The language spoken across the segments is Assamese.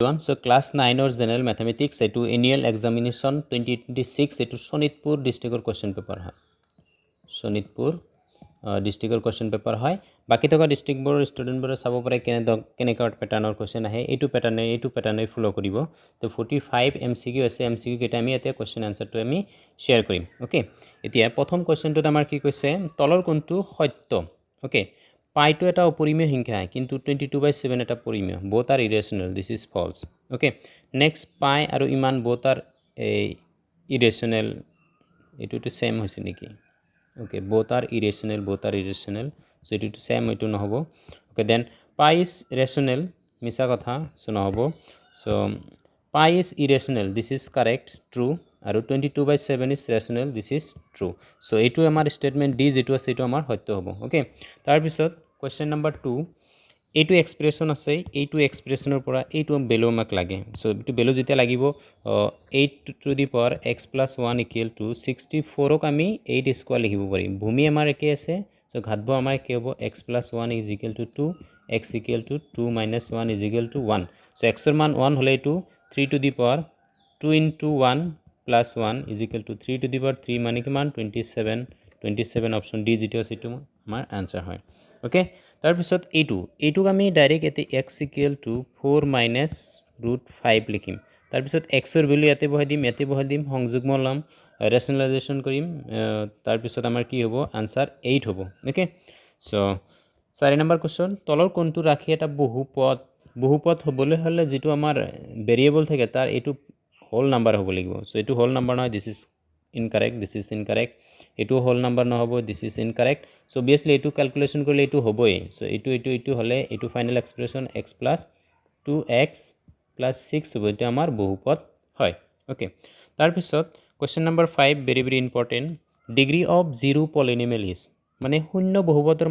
So class 9 or general mathematics etu annual examination 2026 etu Sonitpur districtor question paper hai Sonitpur districtor question paper hai baki thoka district bor student bor sabo pare keneka pattern or question ahe etu pattern follow koribo to 45 MCQ ase MCQ keta ami ete question answer to ami share korim okay etia prothom question to amar ki koise tolor kontu সত্য okay pi to eta oporimeyo সংখ্যা কিন্তু 22/7 eta পরিমেয় both are irrational this is false okay next pi aru iman both are irrational etu to same hoise niki okay both are irrational so etu to same etu no hobo okay then pi is rational misa kotha so no hobo so pi is irrational this is correct true aru 22/7 is rational this is true so etu amar statement d jetu ase etu amar সত্য hobo okay tar pisot question number 2 এইটো এক্সপ্ৰেছন আছে এইটো এক্সপ্ৰেছনৰ পৰা এইটো বেলো আমাক লাগে সো এইটো বেলো যেতিয়া লাগিব 8 টু দি পাৱাৰ x + 1 = 64 ক আমি 8 স্কয়াৰ লিখিব পাৰিম ভূমি আমাৰ একে আছে সো ঘাতব আমাৰ কি হ'ব x + 1 = 2 x = 2 - 1 = 1 সো x ৰ মান 1 হলে এইটো 3 to the power 2 * 1 + 1 = 3 to the power 3 মানে কিমান 27 অপচন ডি যেটো আছে এটো আমাৰ आंसर হয় ওকে তাৰ পিছত এইটো আমি ডাইৰেক্ট এতে x = 4 - √5 লিখিম তাৰ পিছত x ৰ ভ্যালু ইয়াতে বহাই দিম সংযোগম লম ৰেশনালাইজেশন কৰিম তাৰ পিছত আমাৰ কি হ'ব आंसर 8 হ'ব ওকে সো 4 নম্বৰ কোৱেশ্চন তলৰ কোনটো ৰাখি এটা বহুপদ হ'বলৈ হলে যেটো আমাৰ ভেৰিয়েবল থাকে তাৰ এটো হোল নাম্বাৰ হ'ব লাগিব সো এটো হোল নাম্বাৰ নহয় দিস ইজ ইনকাৰেক্ট এটো হোল নাম্বাৰ নহব this is incorrect so basically এটো ক্যালকুলেশন করলে এটো হবই সো এটো হলে এটো ফাইনাল এক্সপ্রেশন x + 2x + 6 হ'ব এটা আমাৰ বহুপদ হয় ওকে তাৰ পিছত question number 5 very very important degree of zero polynomial is মানে শূন্য বহুপদৰ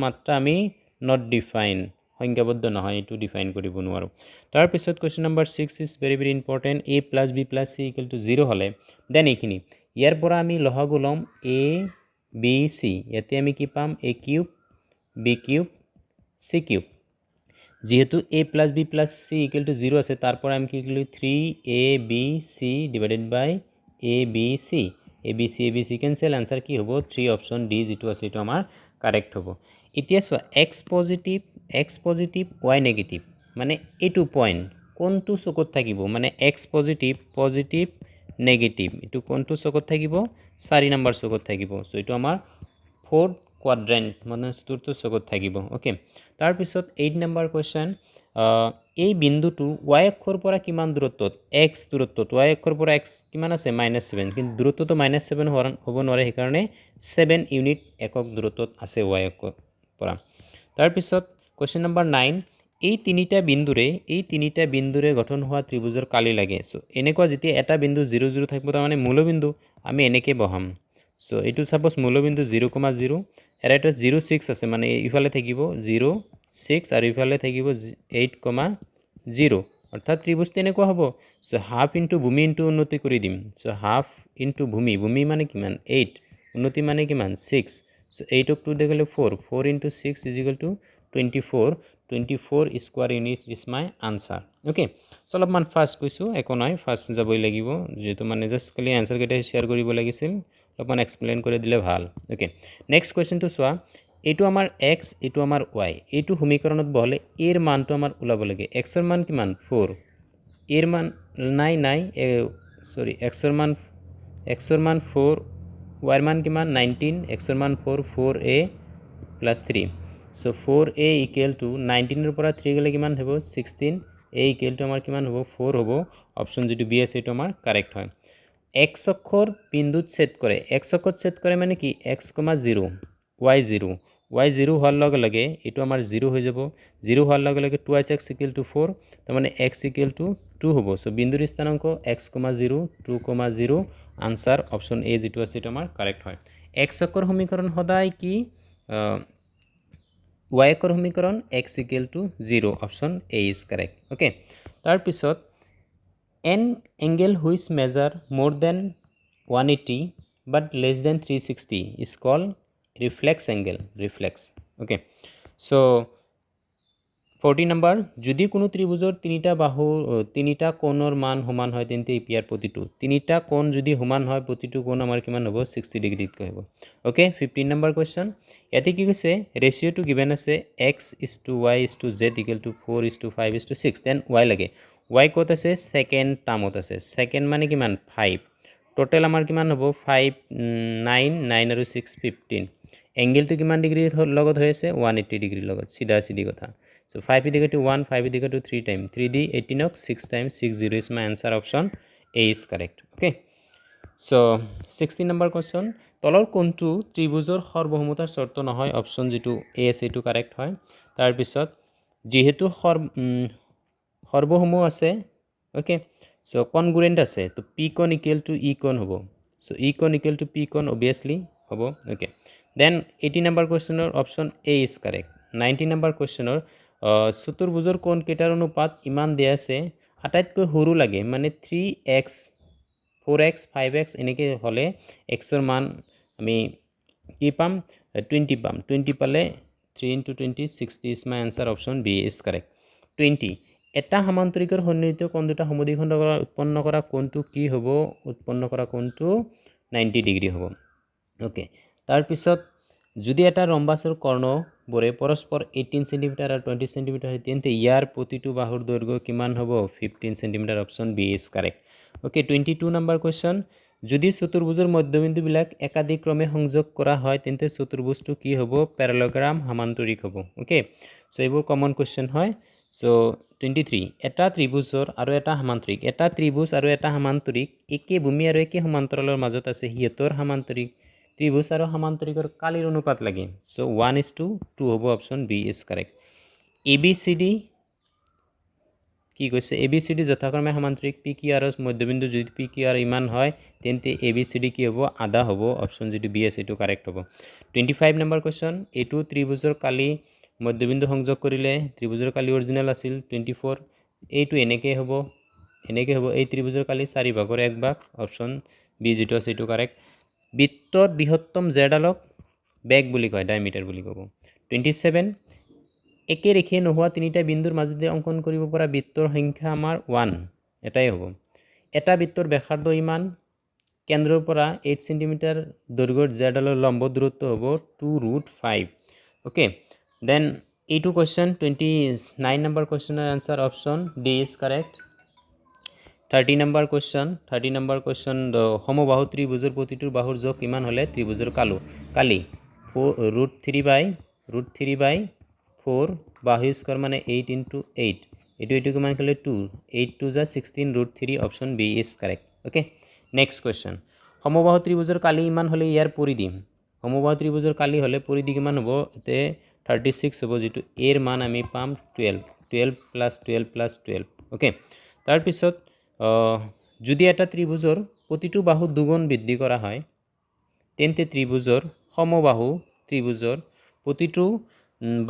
মাত্ৰা আমি নট ডিফাইন সংজ্ঞাবদ্ধ নহয় এটো ডিফাইন কৰিব নোৱাৰো তাৰ পিছত question number 6 is very very important a + b + c = 0 হলে দেন এইখিনি ইয়াৰ পৰা আমি লহগু লম a b c ইয়াতে আমি কি পাম a³ b³ c³ যেহেতু a + b + c = 0 আছে তারপর আমি কি লিখলি 3abc / abc abc cancel answer কি হ'ব 3 অপশন ডি যেটো আছে এটো আমাৰ কারেক্ট হ'ব এতিয়া so x positive y negative মানে এটো পয়েন্ট কোনটো চকত থাকিব মানে x পজিটিভ নেগেটিভ এটো কোনটো চকত থাকিব 4 নম্বৰ চকত থাকিব সো এটো আমাৰ ফোৰ্থ কোয়াড্ৰেন্ট মানে চতুৰ্থ চকত থাকিব ওকে তাৰ পিছত 8 নম্বৰ কোৱেশ্চন এই বিন্দুটো y অক্ষৰ পৰা কিমান দূৰত্বত x দূৰত্বত y অক্ষৰ পৰা x কিমান আছে -7 কিন্তু দূৰত্বটো -7 হ'ব নোৱাৰে সেই কাৰণে 7 ইউনিট একক দূৰত্বত আছে y অক্ষৰ পৰা তাৰ পিছত কোৱেশ্চন নম্বৰ 9 এই তিনিটা বিন্দুৰে গঠন হোৱা ত্ৰিভুজৰ কালি লাগে সো এনেকুৱা যেতিয়া এটা বিন্দু 0 0 থাকিব তাৰ মানে মূলবিন্দু আমি এনেকে বহাম সো এটো সাপোজ মূলবিন্দু 0,0 এর এটা 0,6 আছে মানে ইফালে থাকিব 0,6 আর ইফালে থাকিব 8,0 অর্থাৎ ত্রিভুজ তেনেকুৱা হ'ব সো হাফ ইনটু ভূমি ইনটু উন্নতি কৰি দিম সো হাফ ইনটু ভূমি মানে কিমান 8 উন্নতি মানে কিমান 6 সো 8 ক 2 দেখলে 4 into 6 24 square unit is my answer okay so অলপমান ফাস্ট কৈছো একো নাই ফাস্ট যাবই লাগিব যেটো মানে জাস্ট খালি आंसर কেটা শেয়ার কৰিব লাগিছিল অলপমান এক্সপ্লেইন কৰি দিলে ভাল ওকে নেক্সট কোৱেশ্চন টু সোৱা এটো আমাৰ x এটো আমাৰ y এটো সমীকৰণত বহলে এৰ মানটো আমাৰ উলাব লাগে x এর মান কিমান 4 এর মান নাই সরি x এর মান 4 y এর মান কিমান 19 x এর মান 4a + 3 সো 4a = 19 এর পৰা 3 গলে কিমান হ'ব 16 a = আমাৰ কিমান হ'ব 4 হ'ব অপচন যেটো বি আছে এটো আমাৰ কাৰেক্ট হয় x অক্ষৰ বিন্দুত ছেদ কৰে x অক্ষত ছেদ কৰে মানে কি x, 0 y 0 হোৱাৰ লগে লগে এটো আমাৰ 0 হৈ যাব 0 হোৱাৰ লগে লগে 2x = 4 তাৰ মানে x = 2 হ'ব সো বিন্দুৰ স্থানাঙ্ক x, 0 2,0 आंसर অপচন এ যেটো আছে এটো আমাৰ কাৰেক্ট হয় x অক্ষৰ সমীকৰণ সদায় কি y অক্ষৰ সমীকৰণ x = 0 option A is correct okay তাৰ পিছত an angle which measure more than 180 but less than 360 is called reflex angle okay so 40 number যদি কোনো ত্ৰিভুজৰ তিনিটা কোণৰ মান সমান হয় তেন্তে ইয়াৰ প্ৰতিটো তিনিটা কোণ যদি সমান হয় প্ৰতিটো কোণ আমাৰ কিমান হ'ব 60 ডিগ্ৰীতকৈ হ'ব ওকে 15 নাম্বাৰ কোৱেশ্চন ইয়াতে কি কৈছে ৰেচিঅ'টো গিভেন আছে x:y:z = 4:5:6 দেন y লাগে y ক'ত আছে সেকেন্ড টাৰ্মত আছে সেকেন্ড মানে কিমান 5 টোটেল আমাৰ কিমান হ'ব 5 9 আৰু 6 15 এংগেলটো কিমান ডিগ্ৰীৰ লগত হৈ আছে 180 ডিগ্ৰীৰ লগত চিধা কথা So 5 is equal to 1, 5 is equal to 3 times. 3 d 18 of 6 times 6 0 is my answer. Option A is correct. Okay. So 16 number question. তলৰ কোণটো ত্ৰিভুজৰ সৰ্বসমতাৰ শৰ্ত নহয় অপশ্যন যেটো A আছে এটো কাৰেক্ট হয় তাৰ পিছত যেহেতু সৰ্বসম আছে ওকে সো কনগ্ৰুয়েন্ট আছে তো p কোণ ইকুয়াল টু e কোণ হ'ব সো e কোণ ইকুয়াল টু p কোণ obviously হ'ব okay then 80 number questioner option A is correct 90 number questioner চতুৰ্ভুজৰ কোণ কেইটাৰ অনুপাত ইমান দিয়া আছে আটাইতকৈ সৰু লাগে মানে 3x 4x 5x এনেকৈ হলে x ৰ মান আমি কি পাম 20 পাম 20 পালে 3 into 20 60 is my answer option B is correct 20 এটা সমান্তৰিকৰ সন্নিহিত কোণ দুটা সমদ্বিখণ্ড উৎপন্ন কৰা কোণটো কি হ'ব উৎপন্ন কৰা কোণটো 90 ডিগ্ৰী হ'ব ওকে তাৰ পিছত যদি এটা ৰম্বাসৰ কৰ্ণ বৰে পৰস্পৰ 18 cm আৰু 20 cm হয় তেন্তে ইয়াৰ প্ৰতিটো বাহুৰ দৈৰ্ঘ্য কিমান হ'ব 15 cm option B is correct okay 22 number question যদি চতুৰ্ভুজৰ মধ্যবিন্দু বিলাক একাধিক ক্ৰমে সংযোগ কৰা হয় তেন্তে চতুৰ্ভুজটো কি হ'ব প্যাৰালেলগ্ৰাম সমান্তৰিক হ'ব ওকে সো এইবোৰ কমন কোৱেশ্চন হয় সো 23 এটা ত্ৰিভুজৰ আৰু এটা সমান্তৰিক এটা ত্ৰিভুজ আৰু এটা সমান্তৰিক একে ভূমি আৰু একে সমান্তৰালৰ মাজত আছে হিয়তৰ সমান্তৰিক ত্রিভুজ আর সমান্তরিকর কালির অনুপাত লাগে সো 1:2 হব option B is correct ABCD কি কৈছে এবিসিডি যথাক্রমে সমান্তরিক পি কিউ আর মধ্যবিন্দু যদি পি কিউ আর ইমান হয় তেন্তে এবিসিডি কি হব আধা হব অপশন যেটো বি আছে এটো কারেক্ট হব 25 নম্বৰ কোৱেশ্চন এটো ত্ৰিভুজৰ কালি মধ্যবিন্দু সংযোগ কৰিলে ত্ৰিভুজৰ কালি অৰিজিনাল আছিল 24 এইটো এনেকে হব এই ত্ৰিভুজৰ কালি 4 ভাগৰ 1 ভাগ অপশন বি যেটো আছে এটো কাৰেক্ট বৃত্তৰ বৃহত্তম জেডালক বেগ বুলি কয় ডায়ামিটাৰ বুলি ক'ব 27 একে ৰেখে নোহোৱা তিনিটা বিন্দুৰ মাজেদি অংকন কৰিব পৰা বৃত্তৰ সংখ্যা আমাৰ 1 এটাই হ'ব এটা বৃত্তৰ ব্যাসাৰ্ধ ইমান কেন্দ্ৰৰ পৰা 8 cm দৈৰ্ঘ্যৰ জেডালৰ লম্ব দূৰত্ব হ'ব 2√5 ওকে দেন এইটো কোৱেশ্চন 29 নম্বৰ কোৱেশ্চনৰ answer option D is correct 30 number question সমবাহু ত্ৰিভুজৰ প্ৰতিটোৰ বাহুৰ যোগ কিমান হলে ত্ৰিভুজৰ কালি √3/4 বাহু স্কয়ার মানে 8 into 8 এটো কিমান হলে 2 8 2 যা 16 √3 option B is correct okay next question সমবাহু ত্ৰিভুজৰ কালি ইমান হলে ইয়াৰ পৰিধি সমবাহু ত্ৰিভুজৰ কালি হলে পৰিধি কিমান হ'ব তে 36 হ'ব যেটো এৰ মান আমি পাম 12 + 12 তাৰ পিছত যদি এটা ত্ৰিভুজৰ প্ৰতিটো বাহু দুগুণ বৃদ্ধি কৰা হয় তেন্তে ত্ৰিভুজৰ সমবাহু ত্ৰিভুজৰ প্ৰতিটো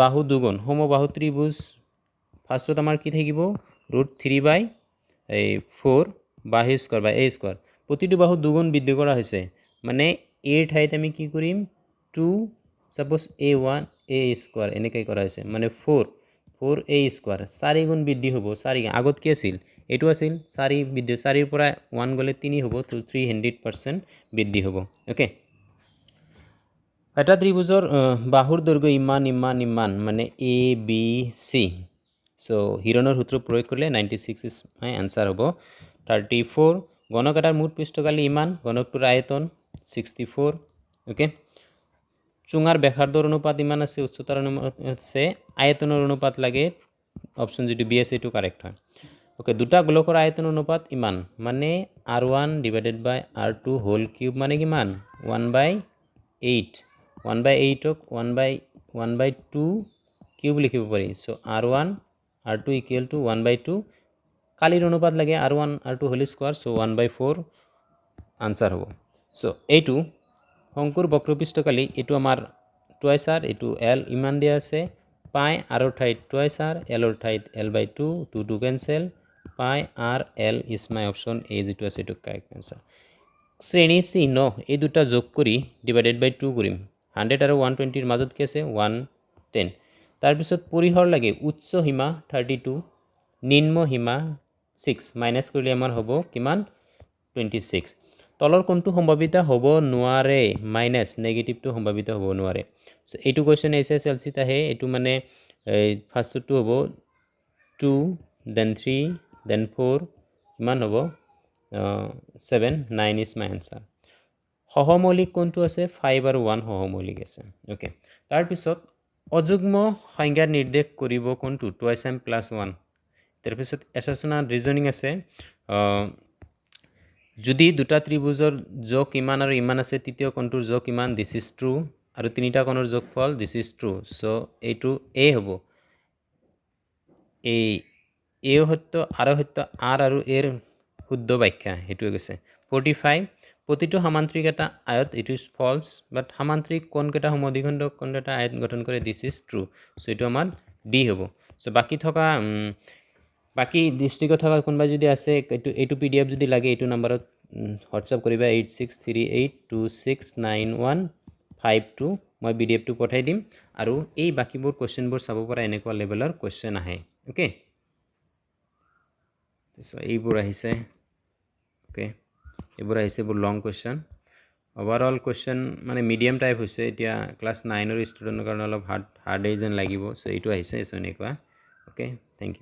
বাহু দুগুণ সমবাহু ত্ৰিভুজ ফাৰ্স্টত আমাৰ কি থাকিব √3/4 বাহু স্কয়াৰ বা a স্কয়াৰ প্ৰতিটো বাহু দুগুণ বৃদ্ধি কৰা হৈছে মানে a ৰ ঠাইত আমি কি কৰিম 2 সাপোজ a1 a স্কয়াৰ এনেকৈ কৰা হৈছে মানে 4a স্কয়ার 4 গুণ বৃদ্ধি হ'ব 4 আগত কি আছিল এটো আছিল 4 বৃদ্ধি 4 ৰ পৰা 1 গলে 3 হ'ব তো 300% বৃদ্ধি হ'ব ওকে এটা ত্ৰিভুজৰ বাহুৰ দৈৰ্ঘ্য ইমান মানে এ বি সি সো হিৰণৰ সূত্ৰ প্ৰয়োগ কৰিলে 96 ইজ মাই আনসাৰ হ'ব 34 গণক এটাৰ মুঠ পৃষ্ঠকালি ইমান গণকটোৰ আয়তন 64 ওকে চুঙাৰ ব্যাসাৰ্ধৰ অনুপাত ইমান আছে উচ্চতাৰ অনুপাত আছে আয়তনৰ অনুপাত লাগে অপশন যেটো বি আছে এটো কাৰেক্ট হয় ওকে দুটা গোলকৰ আয়তন অনুপাত ইমান মানে r1 / r2 হোল কিউব মানে কিমান 1/8 1/8 ক 1/2 কিউব লিখিব পাৰি সো r1 r2 = 1/2 কালিৰ অনুপাত লাগে r1 r2 whole square so 1/4 answer হ'ব সো এইটো শংকুৰ বক্ৰপৃষ্ঠকালি এটো আমাৰ টুৱাইস r এটো l ইমান দিয়া আছে পাই r ৰ ঠাইত টুৱাইস r l ৰ ঠাইত l/2 2 cancel pi r l is my option a যেটো আছে এটো কারেক্ট आंसर শ্রেণী চিহ্ন এই দুটা যোগ কৰি ডিভাইডেড বাই 2 কৰিম 100 আৰু 120 ৰ মাজত কি আছে 110 তাৰপিছত পৰিহৰ লাগে উচ্চ সীমা 32 নিম্ন সীমা 6 মাইনাছ কৰিলে আমাৰ হ'ব কিমান 26 তলৰ কোনটো সম্ভাৱিত হ'ব নোৱাৰে মাইনাছ নেগেটিভটো সম্ভাৱিত হ'ব নোৱাৰে সো এইটো কোৱেশ্চন এছএছএলচিত আহে এইটো মানে ফাৰ্ষ্টটো হ'ব 2 then 3 then 4 কিমান হ'ব 7 9 is my answer সহমৌলিক কোনটো আছে 5 আৰু 1 সহমৌলিক আছে ওকে তাৰপিছত অযুগ্ম সংজ্ঞা নিৰ্দেশ কৰিব কোনটো টুৱাইছ m + 1 তাৰপিছত এছাচনাল ৰিজনিং আছে যদি দুটা ত্ৰিভুজৰ যোগ ইমান আৰু ইমান আছে তৃতীয় কোণটোৰ যোগ ইমান দিস ইজ ট্ৰু আৰু তিনিটা কোণৰ যোগফল দিস ইজ ট্ৰু সো এইটো এ হ'ব এই এ সত্য আৰু সত্য আৰ আৰু এৰ শুদ্ধ ব্যাখ্যা হেতু গৈছে 45 প্ৰতিটো সামান্তৰিক এটা আয়ত ইট ইজ ফলস বাট সামান্তৰিক কোন কেটা সমদ্বিখণ্ড কোন এটা আয়ত গঠন কৰে দিস ইজ ট্ৰু সো এটো আমাৰ ডি হ'ব সো বাকি থকা বাকি দৃষ্টিগত থকা কোনবা যদি আছে এইটো পিডিএফ যদি লাগে এইটো নম্বৰত হোৱাটসঅ্যাপ কৰিবা 8638269152 মই পিডিএফটো পঠাই দিম আৰু এই বাকিবোৰ কোৱেশ্চনবোৰ চাব পৰা এনেকুৱা লেভেলৰ কোৱেশ্চন আহে ওকে সো এইবোৰ আহিছে ওকে এইবোৰ আহিছে বৰ লং কোৱেশ্চন ওভাৰঅল কোৱেশ্চন মানে মিডিয়াম টাইপ হৈছে এতিয়া ক্লাস 9 ৰ ষ্টুডেন্টৰ কাৰণে অলপ হাৰ্ড যেন লাগিব সো এইটো আহিছে সো এনেকুৱা ওকে থ্যাংক ইউ